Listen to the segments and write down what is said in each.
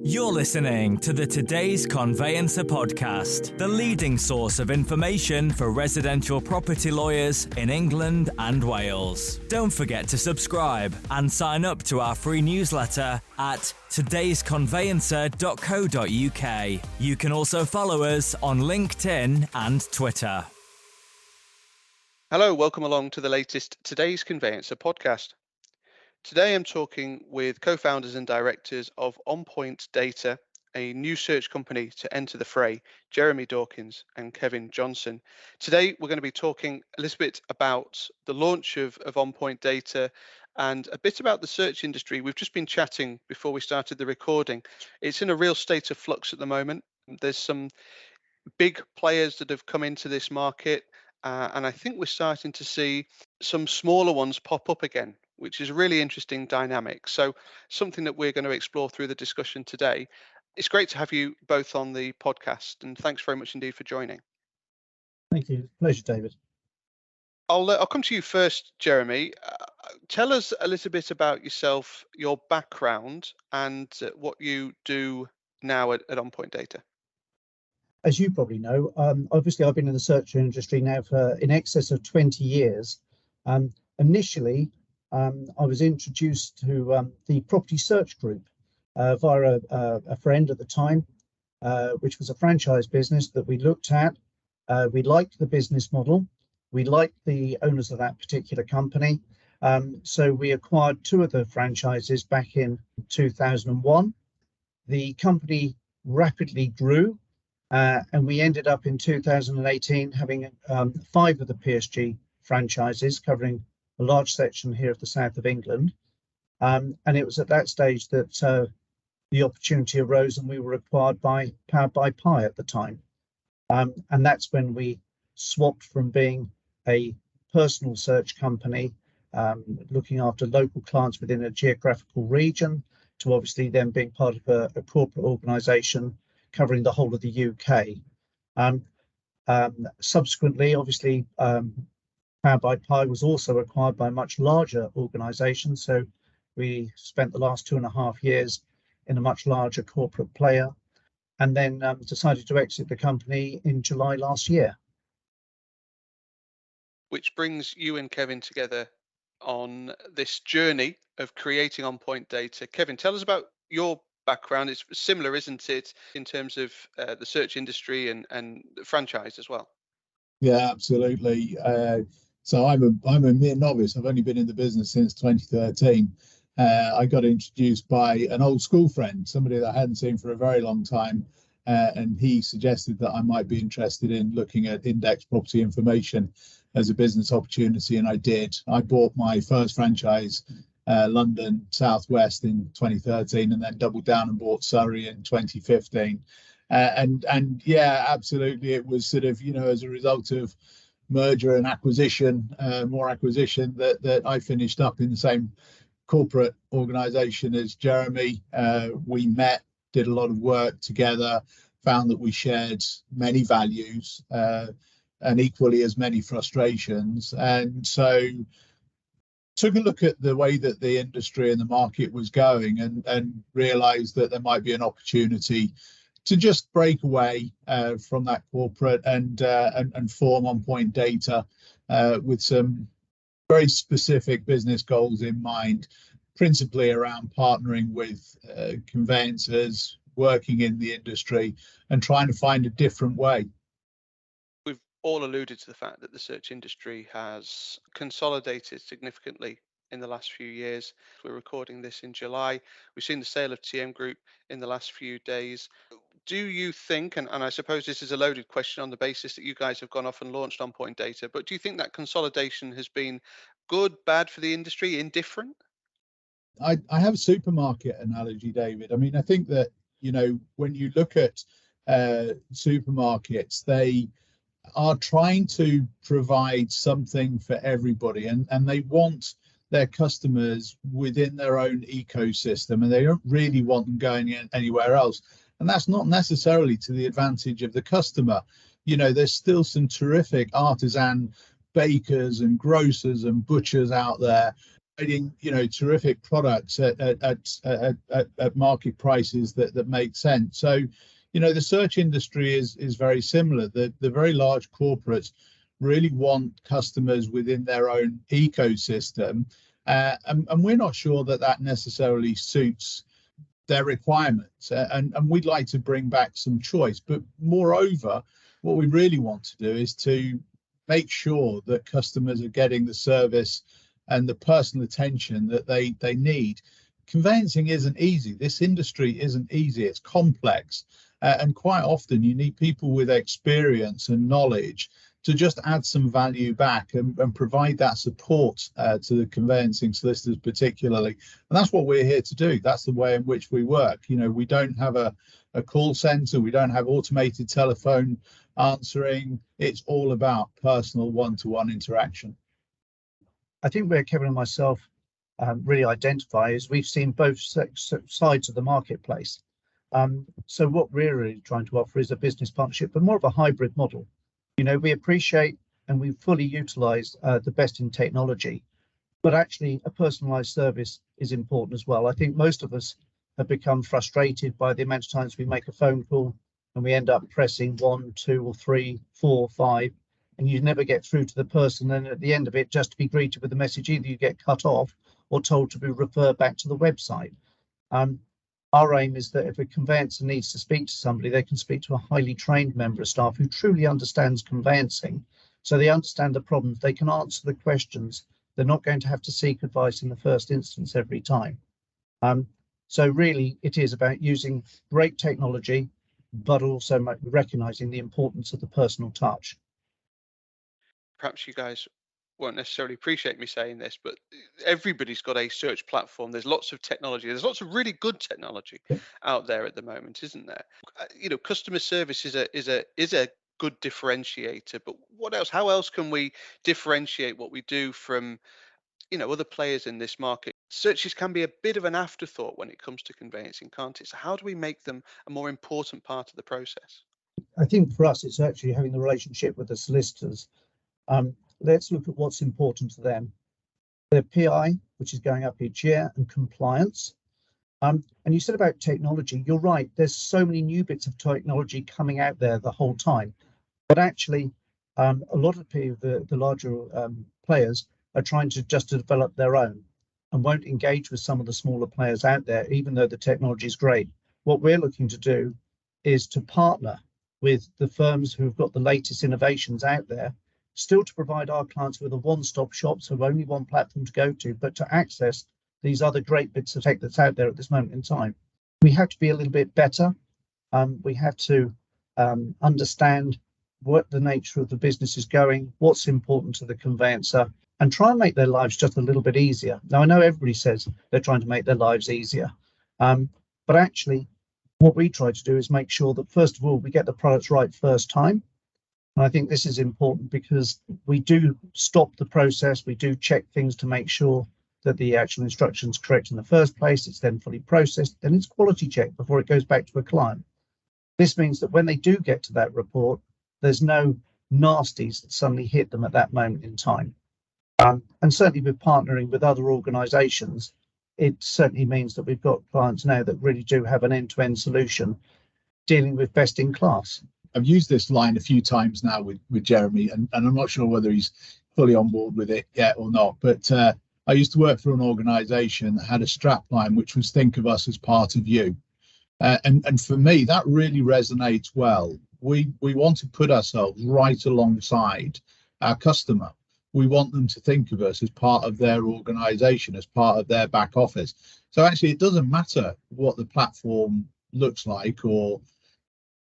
You're listening to the Today's Conveyancer podcast, the leading source of information for residential property lawyers in England and Wales. Don't forget to subscribe and sign up to our free newsletter at todaysconveyancer.co.uk. You can also follow us on LinkedIn and Twitter. Hello, welcome along to the latest Today's Conveyancer podcast. Today I'm talking with co-founders and directors of OnPoint Data, a new search company to enter the fray, Jeremy Dorkins and Kevin Johnson. Today we're going to be talking a little bit about the launch of OnPoint Data and a bit about the search industry. We've just been chatting before we started the recording. It's in a real state of flux at the moment. There's some big players that have come into this market, and I think we're starting to see some smaller ones pop up again, which is a really interesting dynamic. So something that we're going to explore through the discussion today. It's great to have you both on the podcast, and thanks very much indeed for joining. Thank you. Pleasure, David. I'll come to you first, Jeremy. Tell us a little bit about yourself, your background, and what you do now at OnPoint Data. As you probably know, obviously I've been in the search industry now for in excess of 20 years. Initially, I was introduced to the property search group via a friend at the time, which was a franchise business that we looked at. We liked the business model. We liked the owners of that particular company. So we acquired two of the franchises back in 2001. The company rapidly grew, and we ended up in 2018 having 5 of the PSG franchises covering a large section here of the south of England. And it was at that stage that the opportunity arose and we were acquired by Powered by Pi at the time. And that's when we swapped from being a personal search company, looking after local clients within a geographical region, to obviously then being part of a corporate organisation covering the whole of the UK. Subsequently, obviously, Powered by Pi was also acquired by a much larger organisation, so we spent the last 2.5 years in a much larger corporate player, and then decided to exit the company in July last year. Which brings you and Kevin together on this journey of creating OnPoint Data. Kevin, tell us about your background. It's similar, isn't it, in terms of the search industry and the franchise as well? Yeah, absolutely. So I'm a mere novice. I've only been in the business since 2013. I got introduced by an old school friend, somebody that I hadn't seen for a very long time, and he suggested that I might be interested in looking at index property information as a business opportunity, and I did. I bought my first franchise, London Southwest, in 2013, and then doubled down and bought Surrey in 2015. And yeah, absolutely, it was sort of, as a result of merger and acquisition, more acquisition, that I finished up in the same corporate organisation as Jeremy. We met, did a lot of work together, found that we shared many values and equally as many frustrations, and so took a look at the way that the industry and the market was going, and realised that there might be an opportunity to just break away from that corporate and form OnPoint Data with some very specific business goals in mind, principally around partnering with conveyancers, working in the industry, and trying to find a different way. We've all alluded to the fact that the search industry has consolidated significantly in the last few years. We're recording this in July. We've seen the sale of TM Group in the last few days. Do you think, and I suppose this is a loaded question on the basis that you guys have gone off and launched OnPoint Data, but do you think that consolidation has been good, bad for the industry, indifferent? I have a supermarket analogy, David. I mean, I think that, when you look at supermarkets, they are trying to provide something for everybody, and they want their customers within their own ecosystem, and they don't really want them going anywhere else. And that's not necessarily to the advantage of the customer. There's still some terrific artisan bakers and grocers and butchers out there providing, terrific products at market prices that make sense. So, the search industry is very similar. The very large corporates really want customers within their own ecosystem, and we're not sure that necessarily suits their requirements. And we'd like to bring back some choice. But moreover, what we really want to do is to make sure that customers are getting the service and the personal attention that they need. Conveyancing isn't easy. This industry isn't easy. It's complex. And quite often you need people with experience and knowledge to just add some value back and provide that support to the conveyancing solicitors particularly. And that's what we're here to do. That's the way in which we work. We don't have a call center. We don't have automated telephone answering. It's all about personal one-to-one interaction. I think where Kevin and myself really identify is we've seen both sides of the marketplace. So what we're really trying to offer is a business partnership, but more of a hybrid model. We appreciate and we fully utilize the best in technology, but actually a personalized service is important as well. I think most of us have become frustrated by the amount of times we make a phone call and we end up pressing 1, 2 or 3, 4, 5, and you never get through to the person. And at the end of it, just to be greeted with the message, either you get cut off or told to be referred back to the website. Our aim is that if a conveyancer needs to speak to somebody, they can speak to a highly trained member of staff who truly understands conveyancing. So they understand the problems, they can answer the questions. They're not going to have to seek advice in the first instance every time. So really, it is about using great technology, but also recognizing the importance of the personal touch. Perhaps you guys won't necessarily appreciate me saying this, but everybody's got a search platform. There's lots of technology. There's lots of really good technology out there at the moment, isn't there? Customer service is a good differentiator. But what else? How else can we differentiate what we do from other players in this market? Searches can be a bit of an afterthought when it comes to conveyancing, can't it? So how do we make them a more important part of the process? I think for us, it's actually having the relationship with the solicitors. Let's look at what's important to them. Their PI, which is going up each year, and compliance. And you said about technology, you're right. There's so many new bits of technology coming out there the whole time. But actually, a lot of the larger players are trying to just develop their own and won't engage with some of the smaller players out there, even though the technology is great. What we're looking to do is to partner with the firms who've got the latest innovations out there, still to provide our clients with a one-stop shop, so only one platform to go to, but to access these other great bits of tech that's out there at this moment in time. We have to be a little bit better. We have to understand what the nature of the business is going, what's important to the conveyancer, and try and make their lives just a little bit easier. Now, I know everybody says they're trying to make their lives easier, but actually what we try to do is make sure that, first of all, we get the products right first time. And I think this is important because we do stop the process. We do check things to make sure that the actual instruction is correct in the first place. It's then fully processed. Then it's quality checked before it goes back to a client. This means that when they do get to that report, there's no nasties that suddenly hit them at that moment in time. And certainly with partnering with other organizations, it certainly means that we've got clients now that really do have an end-to-end solution dealing with best in class. I've used this line a few times now with Jeremy, and I'm not sure whether he's fully on board with it yet or not. But I used to work for an organization that had a strap line, which was think of us as part of you. And for me, that really resonates well. We want to put ourselves right alongside our customer. We want them to think of us as part of their organization, as part of their back office. So actually, it doesn't matter what the platform looks like or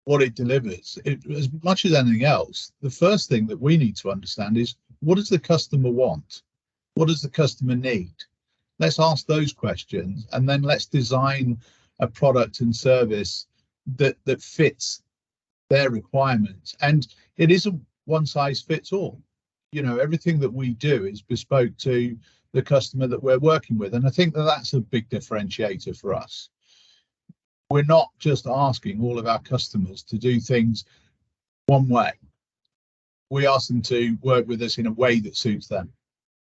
what it delivers. As much as anything else, the first thing that we need to understand is, what does the customer want? What does the customer need? Let's ask those questions, and then let's design a product and service that fits their requirements. And it isn't one size fits all. Everything that we do is bespoke to the customer that we're working with. And I think that that's a big differentiator for us. We're not just asking all of our customers to do things one way. We ask them to work with us in a way that suits them.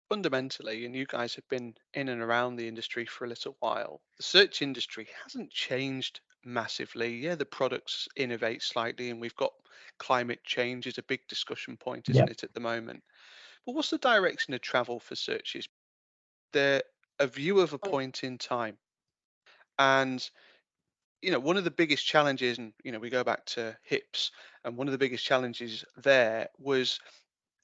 fundamentally, and you guys have been in and around the industry for a little while, the search industry hasn't changed massively. Yeah, the products innovate slightly, and we've got climate change is a big discussion point, Yeah. isn't it, at the moment? But what's the direction of travel for searches? They're a view of a point in time. And one of the biggest challenges, and we go back to hips, and one of the biggest challenges there was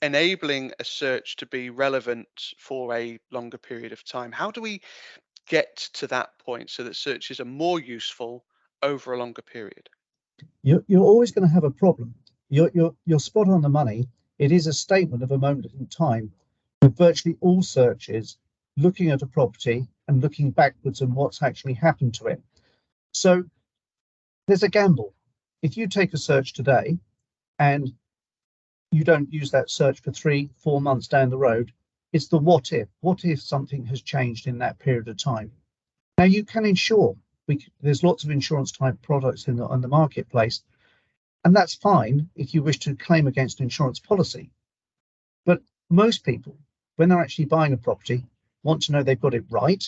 enabling a search to be relevant for a longer period of time. How do we get to that point so that searches are more useful over a longer period? You're always going to have a problem. You're spot on the money. It is a statement of a moment in time with virtually all searches looking at a property and looking backwards on what's actually happened to it. So there's a gamble. If you take a search today and you don't use that search for 3-4 months down the road, it's the what if. What if something has changed in that period of time? Now you can insure. There's lots of insurance type products on the marketplace, and that's fine if you wish to claim against an insurance policy. But most people, when they're actually buying a property, want to know they've got it right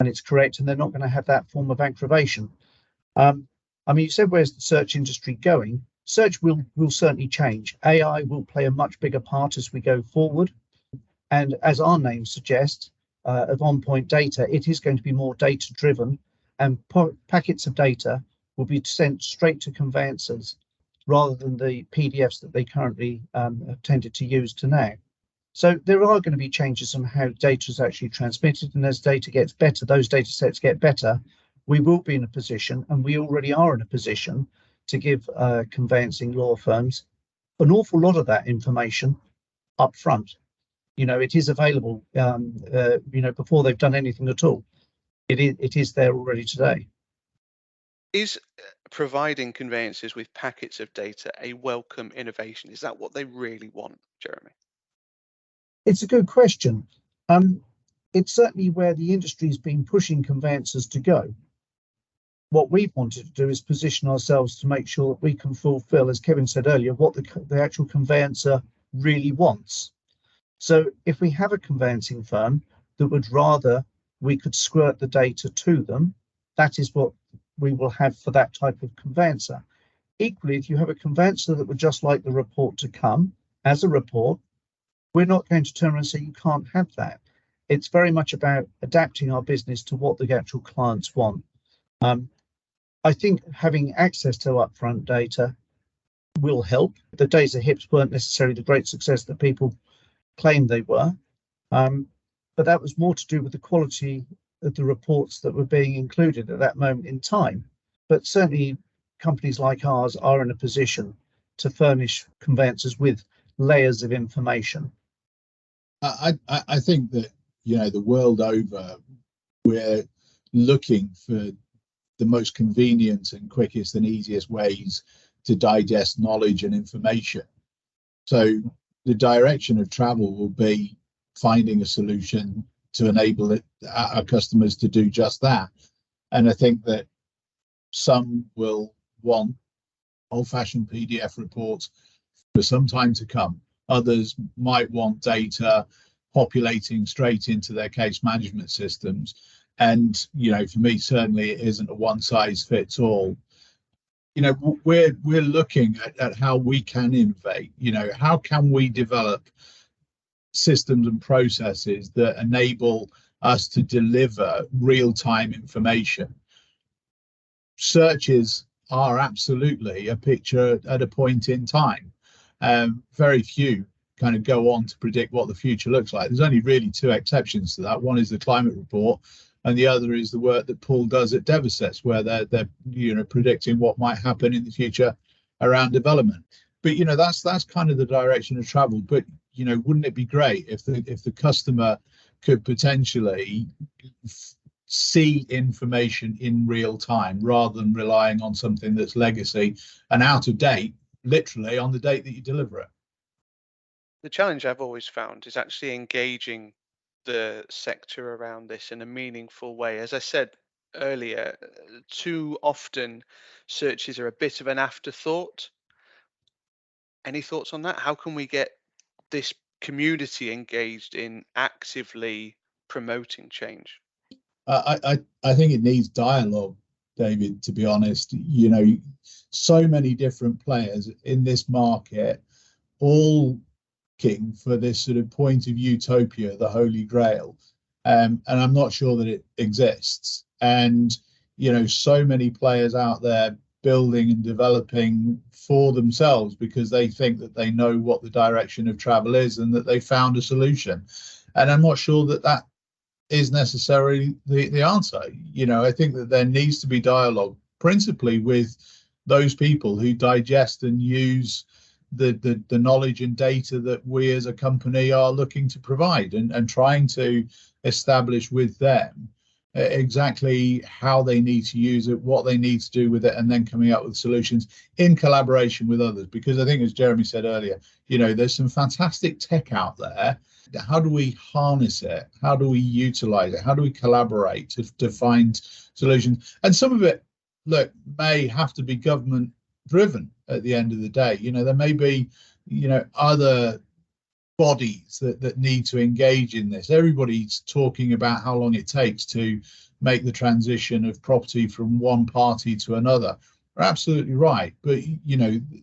and it's correct, and they're not going to have that form of aggravation. You said, where's the search industry going? Search will certainly change. AI will play a much bigger part as we go forward. And as our name suggests, of on-point data, it is going to be more data-driven, and packets of data will be sent straight to conveyancers rather than the PDFs that they currently have tended to use to now. So there are going to be changes on how data is actually transmitted, and as data gets better, those data sets get better, we will be in a position, and we already are in a position, to give conveyancing law firms an awful lot of that information up front. It is available, before they've done anything at all. It is there already today. Is providing conveyancers with packets of data a welcome innovation? Is that what they really want, Jeremy? It's a good question. It's certainly where the industry's been pushing conveyancers to go. What we've wanted to do is position ourselves to make sure that we can fulfill, as Kevin said earlier, what the actual conveyancer really wants. So if we have a conveyancing firm that would rather we could squirt the data to them, that is what we will have for that type of conveyancer. Equally, if you have a conveyancer that would just like the report to come as a report, we're not going to turn around and say you can't have that. It's very much about adapting our business to what the actual clients want. I think having access to upfront data will help. The days of HIPS weren't necessarily the great success that people claimed they were, but that was more to do with the quality of the reports that were being included at that moment in time. But certainly companies like ours are in a position to furnish conveyancers with layers of information. I think that, the world over, we're looking for the most convenient and quickest and easiest ways to digest knowledge and information. So the direction of travel will be finding a solution to enable our customers to do just that. And I think that some will want old-fashioned PDF reports for some time to come. Others might want data populating straight into their case management systems. And, for me, certainly it isn't a one size fits all. We're looking at how we can innovate. How can we develop systems and processes that enable us to deliver real-time information? Searches are absolutely a picture at a point in time. Very few kind of go on to predict what the future looks like. There's only really two exceptions to that. One is the climate report, and the other is the work that Paul does at Devassess, where they're predicting what might happen in the future around development. But that's kind of the direction of travel. But wouldn't it be great if the customer could potentially see information in real time rather than relying on something that's legacy and out of date, literally on the date that you deliver it? The challenge I've always found is actually engaging the sector around this in a meaningful way. As I said earlier, too often searches are a bit of an afterthought. Any thoughts on that? How can we get this community engaged in actively promoting change? I think it needs dialogue, David, to be honest. So many different players in this market, all looking for this sort of point of utopia, the Holy Grail. And I'm not sure that it exists. And, so many players out there building and developing for themselves because they think that they know what the direction of travel is and that they found a solution. And I'm not sure that that is necessarily the answer. I think that there needs to be dialogue, principally with those people who digest and use the knowledge and data that we as a company are looking to provide, and trying to establish with them exactly how they need to use it, what they need to do with it, and then coming up with solutions in collaboration with others. Because I think, as Jeremy said earlier, there's some fantastic tech out there. How do we harness it? How do we utilize it? How do we collaborate to find solutions? And some of it, look, may have to be government driven at the end of the day. There may be, other bodies that need to engage in this. Everybody's talking about how long it takes to make the transition of property from one party to another. They're absolutely right. But,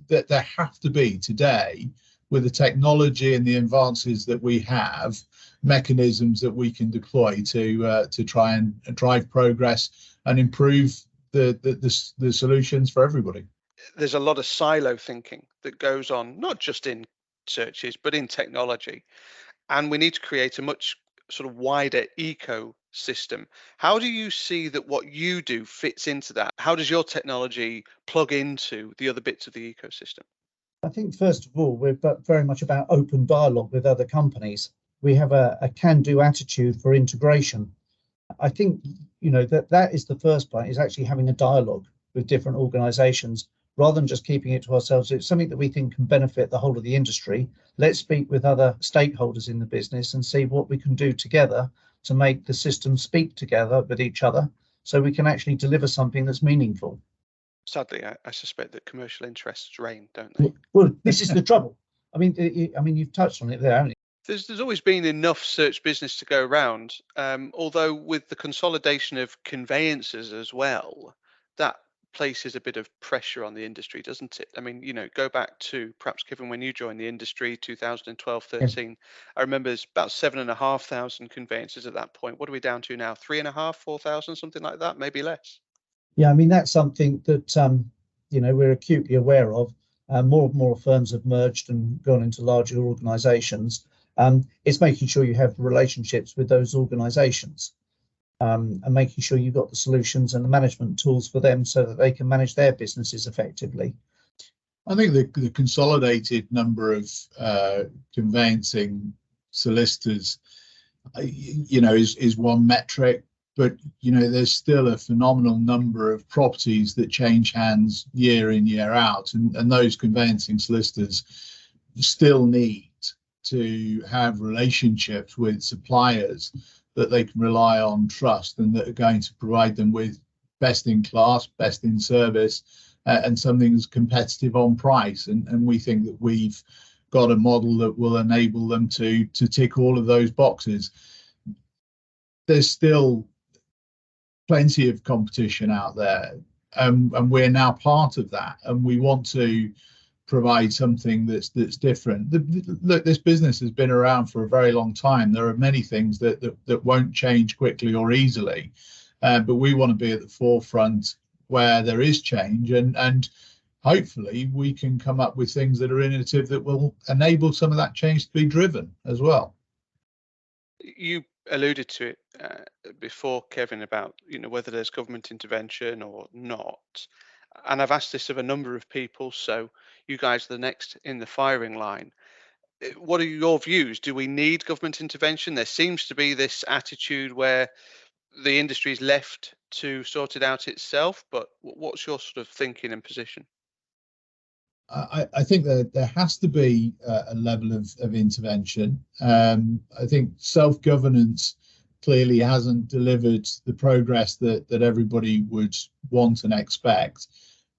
that there have to be today, with the technology and the advances that we have, mechanisms that we can deploy to try and drive progress and improve the solutions for everybody. There's a lot of silo thinking that goes on, not just in searches, but in technology. And we need to create a much sort of wider ecosystem. How do you see that what you do fits into that? How does your technology plug into the other bits of the ecosystem? I think, first of all, we're very much about open dialogue with other companies. We have a can-do attitude for integration. I think, that is the first part, is actually having a dialogue with different organizations rather than just keeping it to ourselves. It's something that we think can benefit the whole of the industry. Let's speak with other stakeholders in the business and see what we can do together to make the system speak together with each other so we can actually deliver something that's meaningful. Sadly, I suspect that commercial interests reign, don't they? Well, this is the trouble. I mean, you've touched on it there, haven't you? There's always been enough search business to go around, although with the consolidation of conveyancers as well, that places a bit of pressure on the industry, doesn't it? I mean, go back to perhaps, Kevin, when you joined the industry, 2012, 13, yes. I remember there's about 7,500 conveyancers at that point. What are we down to now? 3,500, 4,000, something like that, maybe less. Yeah, I mean, that's something that, we're acutely aware of. More and more firms have merged and gone into larger organizations. It's making sure you have relationships with those organizations and making sure you've got the solutions and the management tools for them so that they can manage their businesses effectively. I think the consolidated number of conveyancing solicitors, is one metric. But, there's still a phenomenal number of properties that change hands year in, year out. And those conveyancing solicitors still need to have relationships with suppliers that they can rely on, trust, and that are going to provide them with best in class, best in service, and something that's competitive on price. And we think that we've got a model that will enable them to tick all of those boxes. There's still plenty of competition out there, and we're now part of that, and we want to provide something that's different. Look, this business has been around for a very long time. There are many things that won't change quickly or easily, but we want to be at the forefront where there is change, and hopefully we can come up with things that are innovative that will enable some of that change to be driven as well. You alluded to it before, Kevin, about whether there's government intervention or not, and I've asked this of a number of people, so you guys are the next in the firing line. What are your views? Do we need government intervention? There seems to be this attitude where the industry is left to sort it out itself, but what's your sort of thinking and position? I think that there has to be a level of intervention. I think self-governance clearly hasn't delivered the progress that everybody would want and expect.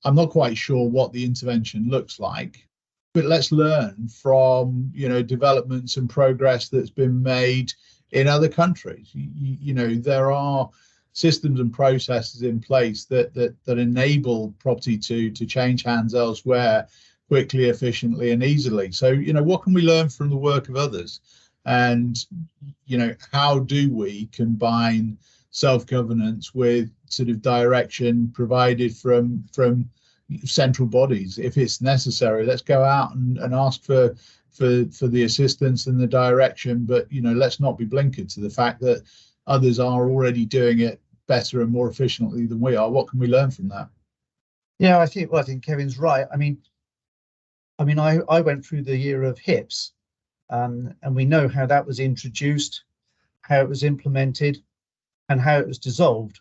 I'm not quite sure what the intervention looks like, but let's learn from, developments and progress that's been made in other countries. There are systems and processes in place that enable property to change hands elsewhere quickly, efficiently, and easily. So, what can we learn from the work of others? And, how do we combine self-governance with sort of direction provided from central bodies? If it's necessary, let's go out and ask for the assistance and the direction, but let's not be blinkered to the fact that others are already doing it better and more efficiently than we are. What can we learn from that? Yeah, I think Kevin's right. I mean, I went through the year of HIPS, and we know how that was introduced, how it was implemented, and how it was dissolved,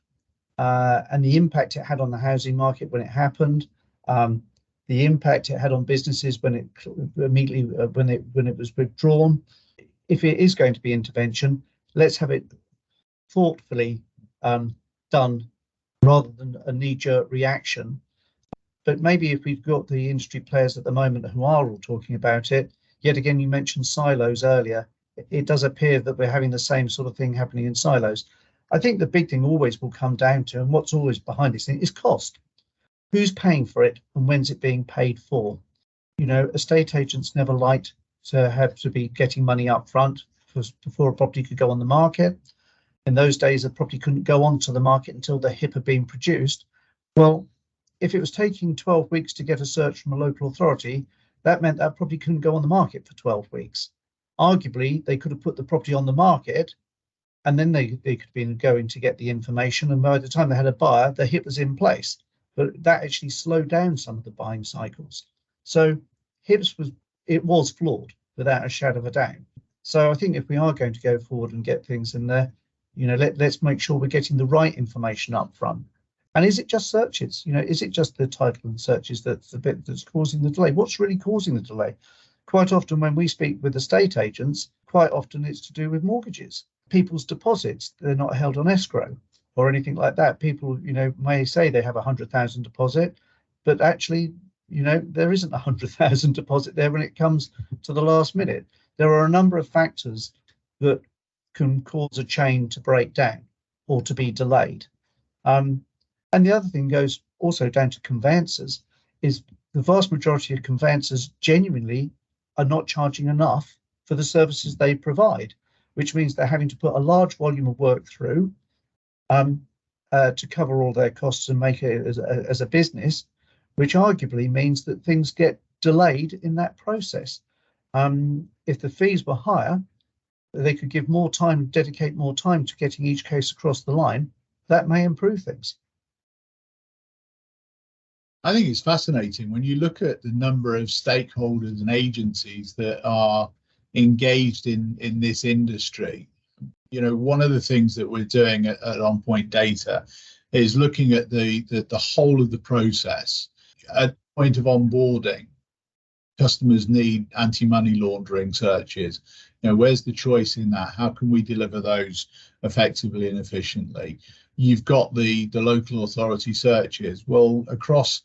and the impact it had on the housing market when it happened, the impact it had on businesses when it immediately when it was withdrawn. If it is going to be intervention, let's have it thoughtfully done rather than a knee-jerk reaction. But maybe if we've got the industry players at the moment who are all talking about it, yet again, you mentioned silos earlier. It does appear that we're having the same sort of thing happening in silos. I think the big thing always will come down to, and what's always behind this thing, is cost. Who's paying for it and when's it being paid for? Estate agents never liked to have to be getting money up front before a property could go on the market. In those days, a property couldn't go onto the market until the HIP had been produced. Well, if it was taking 12 weeks to get a search from a local authority, that meant that property couldn't go on the market for 12 weeks. Arguably, they could have put the property on the market and then they could have been going to get the information. And by the time they had a buyer, the HIP was in place. But that actually slowed down some of the buying cycles. So HIPS was flawed without a shadow of a doubt. So I think if we are going to go forward and get things in there, let's make sure we're getting the right information up front. And is it just searches? Is it just the title and searches that's the bit that's causing the delay? What's really causing the delay? Quite often when we speak with estate agents, quite often it's to do with mortgages. People's deposits, they're not held on escrow or anything like that. People, may say they have 100,000 deposit, but actually, there isn't 100,000 deposit there when it comes to the last minute. There are a number of factors that can cause a chain to break down or to be delayed. And the other thing goes also down to conveyancers, is the vast majority of conveyancers genuinely are not charging enough for the services they provide, which means they're having to put a large volume of work through to cover all their costs and make it as a business, which arguably means that things get delayed in that process. If the fees were higher, they could give more time, dedicate more time to getting each case across the line. That may improve things. I think it's fascinating when you look at the number of stakeholders and agencies that are engaged in this industry. One of the things that we're doing at On Point Data is looking at the whole of the process. At the point of onboarding, customers need anti-money laundering searches. Where's the choice in that? How can we deliver those effectively and efficiently? You've got the local authority searches. Well, across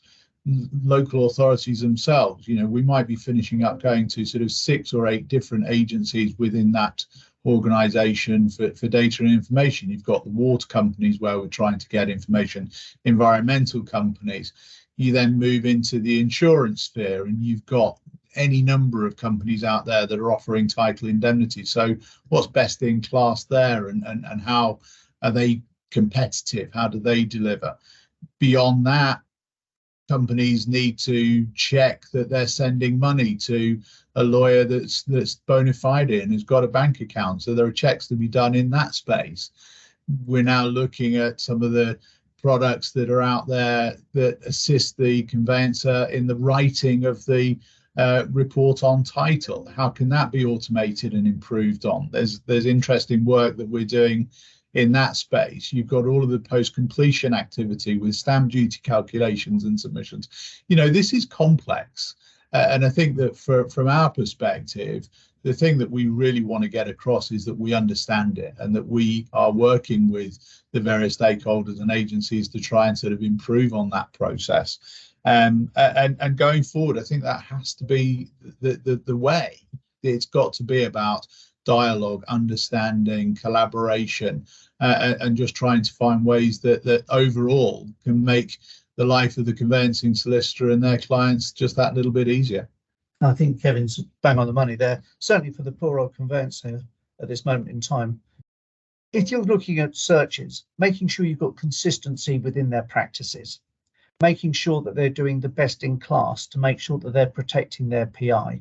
local authorities themselves, we might be finishing up going to sort of 6 or 8 different agencies within that organisation for data and information. You've got the water companies where we're trying to get information, environmental companies. You then move into the insurance sphere and you've got any number of companies out there that are offering title indemnity. So what's best in class there, and how are they competitive? How do they deliver? Beyond that, companies need to check that they're sending money to a lawyer that's bona fide and has got a bank account. So there are checks to be done in that space. We're now looking at some of the products that are out there that assist the conveyancer in the writing of the report on title. How can that be automated and improved on? There's interesting work that we're doing in that space. You've got all of the post-completion activity with stamp duty calculations and submissions. This is complex. And I think that from our perspective, the thing that we really want to get across is that we understand it and that we are working with the various stakeholders and agencies to try and sort of improve on that process. And going forward, I think that has to be the way. It's got to be about dialogue, understanding, collaboration, and just trying to find ways that overall can make the life of the conveyancing solicitor and their clients just that little bit easier. I think Kevin's bang on the money there, certainly for the poor old conveyancer at this moment in time. If you're looking at searches, making sure you've got consistency within their practices, making sure that they're doing the best in class to make sure that they're protecting their PI,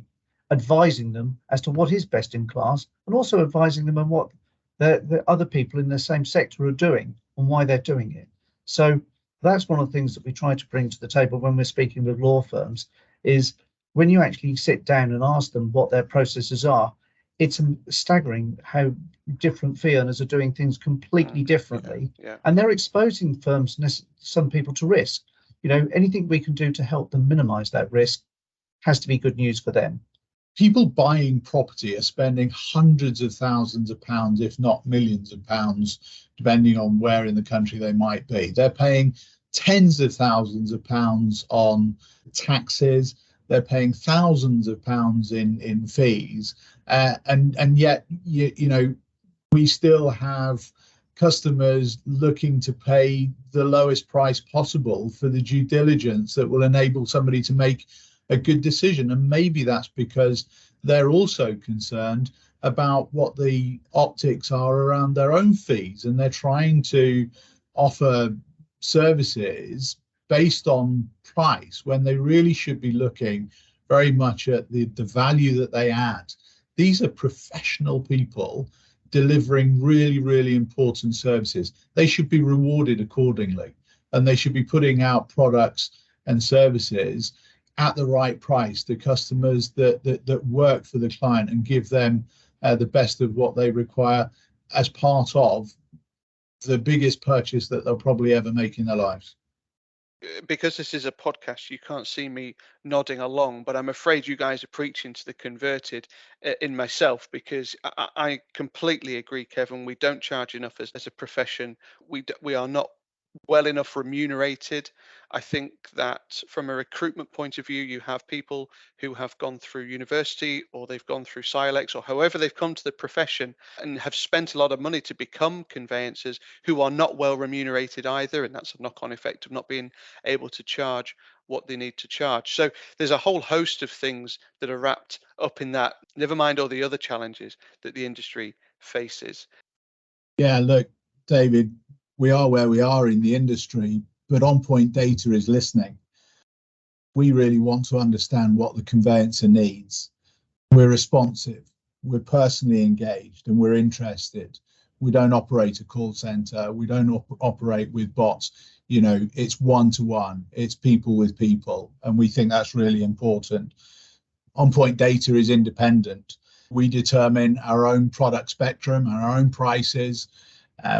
advising them as to what is best in class, and also advising them on what the other people in the same sector are doing and why they're doing it. So that's one of the things that we try to bring to the table when we're speaking with law firms, is when you actually sit down and ask them what their processes are, it's staggering how different fee earners are doing things completely differently. Yeah. And they're exposing firms, some people, to risk. Anything we can do to help them minimize that risk has to be good news for them. People buying property are spending hundreds of thousands of pounds, if not millions of pounds, depending on where in the country they might be. They're paying tens of thousands of pounds on taxes. They're paying thousands of pounds in fees, and yet we still have customers looking to pay the lowest price possible for the due diligence that will enable somebody to make a good decision. And maybe that's because they're also concerned about what the optics are around their own fees, and they're trying to offer services based on price when they really should be looking very much at the value that they add. These are professional people delivering really, really important services. They should be rewarded accordingly, and they should be putting out products and services at the right price to customers that work for the client and give them the best of what they require as part of the biggest purchase that they'll probably ever make in their lives. Because this is a podcast, you can't see me nodding along, but I'm afraid you guys are preaching to the converted in myself, because I completely agree, Kevin. We don't charge enough as a profession. We are not well enough remunerated. I think that from a recruitment point of view, you have people who have gone through university, or they've gone through Silex, or however they've come to the profession and have spent a lot of money to become conveyancers, who are not well remunerated either. And that's a knock-on effect of not being able to charge what they need to charge. So there's a whole host of things that are wrapped up in that, never mind all the other challenges that the industry faces. Yeah, look, David, we are where we are in the industry, but On Point Data is listening. We really want to understand what the conveyancer needs. We're responsive, we're personally engaged, and we're interested. We don't operate a call center. We don't operate with bots. It's one-to-one. It's people with people, and we think that's really important. On Point Data is independent. We determine our own product spectrum, our own prices.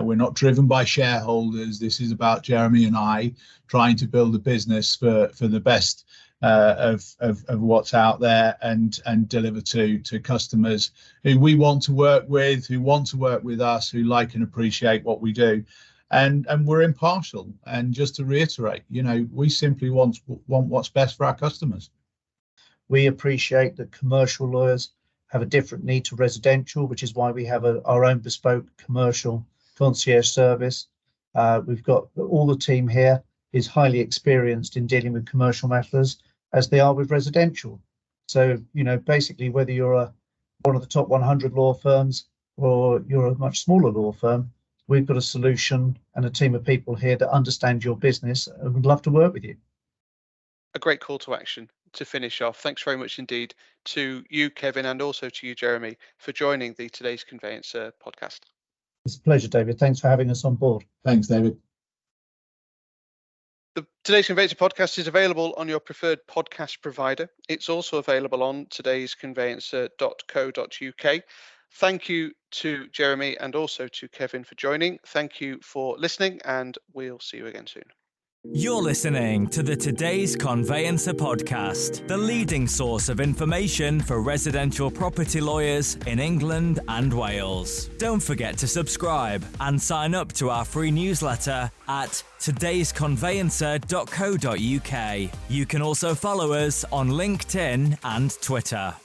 We're not driven by shareholders. This is about Jeremy and I trying to build a business for the best of what's out there and deliver to customers who we want to work with, who want to work with us, who like and appreciate what we do. And we're impartial. And just to reiterate, we simply want what's best for our customers. We appreciate that commercial lawyers have a different need to residential, which is why we have our own bespoke commercial concierge service. We've got all the team here is highly experienced in dealing with commercial matters as they are with residential. So, basically, whether you're one of the top 100 law firms or you're a much smaller law firm, we've got a solution and a team of people here that understand your business and would love to work with you. A great call to action to finish off. Thanks very much indeed to you, Kevin, and also to you, Jeremy, for joining the Today's Conveyancer podcast. It's a pleasure, David. Thanks for having us on board. Thanks, David. The Today's Conveyancer podcast is available on your preferred podcast provider. It's also available on todaysconveyancer.co.uk. Thank you to Jeremy and also to Kevin for joining. Thank you for listening, and we'll see you again soon. You're listening to the Today's Conveyancer podcast, the leading source of information for residential property lawyers in England and Wales. Don't forget to subscribe and sign up to our free newsletter at todaysconveyancer.co.uk. You can also follow us on LinkedIn and Twitter.